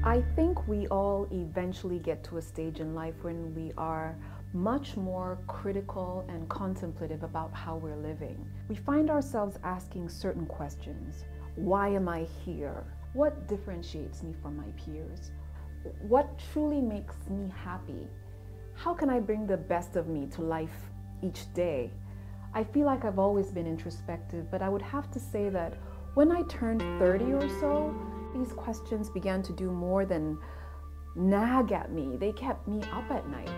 I think we all eventually get to a stage in life when we are much more critical and contemplative about how we're living. We find ourselves asking certain questions. Why am I here? What differentiates me from my peers? What truly makes me happy? How can I bring the best of me to life each day? I feel like I've always been introspective, but I would have to say that when I turned 30 or so, these questions began to do more than nag at me. They kept me up at night.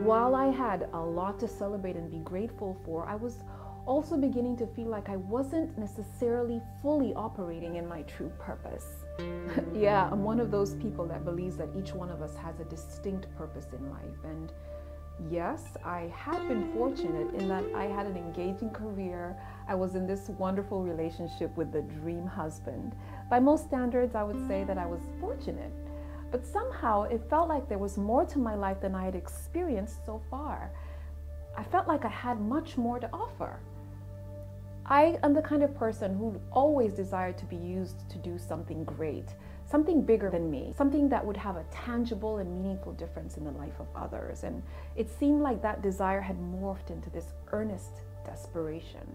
While I had a lot to celebrate and be grateful for, I was also beginning to feel like I wasn't necessarily fully operating in my true purpose. Yeah, I'm one of those people that believes that each one of us has a distinct purpose in life. And yes, I had been fortunate in that I had an engaging career. I was in this wonderful relationship with the dream husband. By most standards, I would say that I was fortunate. But somehow it felt like there was more to my life than I had experienced so far. I felt like I had much more to offer. I am the kind of person who always desired to be used to do something great, something bigger than me, something that would have a tangible and meaningful difference in the life of others. And it seemed like that desire had morphed into this earnest desperation.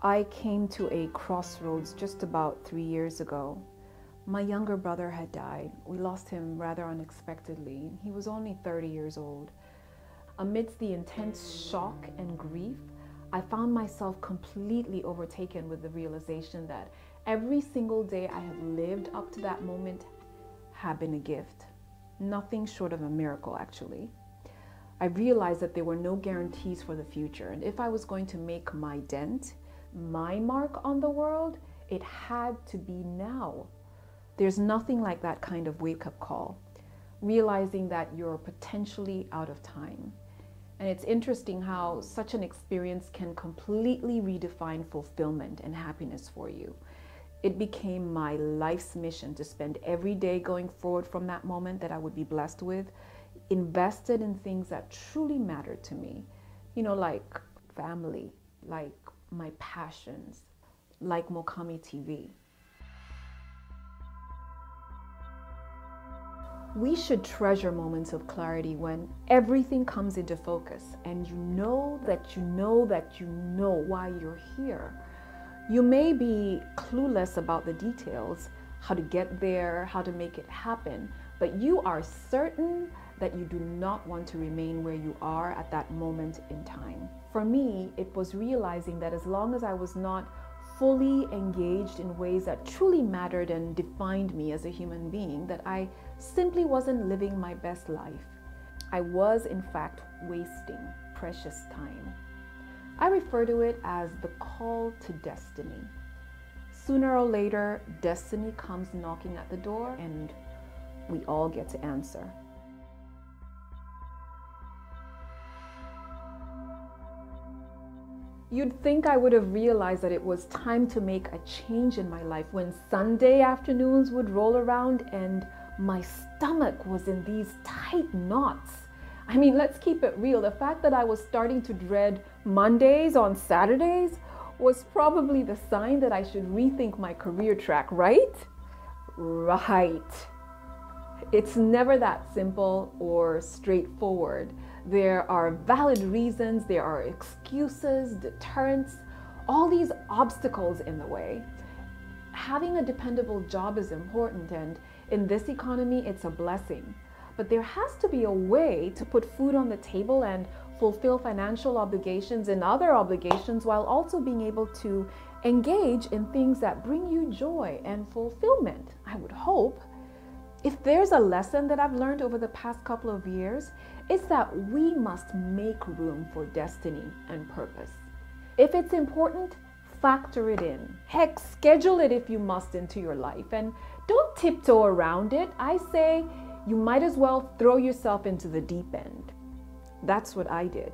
I came to a crossroads just about 3 years ago. My younger brother had died. We lost him rather unexpectedly. He was only 30 years old. Amidst the intense shock and grief, I found myself completely overtaken with the realization that every single day I had lived up to that moment had been a gift. Nothing short of a miracle, actually. I realized that there were no guarantees for the future, and if I was going to make my dent, my mark on the world, it had to be now. There's nothing like that kind of wake-up call, realizing that you're potentially out of time. And it's interesting how such an experience can completely redefine fulfillment and happiness for you. It became my life's mission to spend every day going forward from that moment that I would be blessed with, invested in things that truly mattered to me. You know, like family, like my passions, like MukamiTV. We should treasure moments of clarity when everything comes into focus and you know that you know that you know why you're here. You may be clueless about the details, how to get there, how to make it happen, but you are certain that you do not want to remain where you are at that moment in time. For me, it was realizing that as long as I was not fully engaged in ways that truly mattered and defined me as a human being, that I simply wasn't living my best life. I was, in fact, wasting precious time. I refer to it as the call to destiny. Sooner or later, destiny comes knocking at the door and we all get to answer. You'd think I would have realized that it was time to make a change in my life when Sunday afternoons would roll around and my stomach was in these tight knots. I mean, let's keep it real. The fact that I was starting to dread Mondays on Saturdays was probably the sign that I should rethink my career track, right? Right. It's never that simple or straightforward. There are valid reasons, there are excuses, deterrents, all these obstacles in the way. Having a dependable job is important, and in this economy, it's a blessing. But there has to be a way to put food on the table and fulfill financial obligations and other obligations while also being able to engage in things that bring you joy and fulfillment, I would hope. If there's a lesson that I've learned over the past couple of years, it's that we must make room for destiny and purpose. If it's important, factor it in. Heck, schedule it if you must into your life, and don't tiptoe around it. I say you might as well throw yourself into the deep end. That's what I did.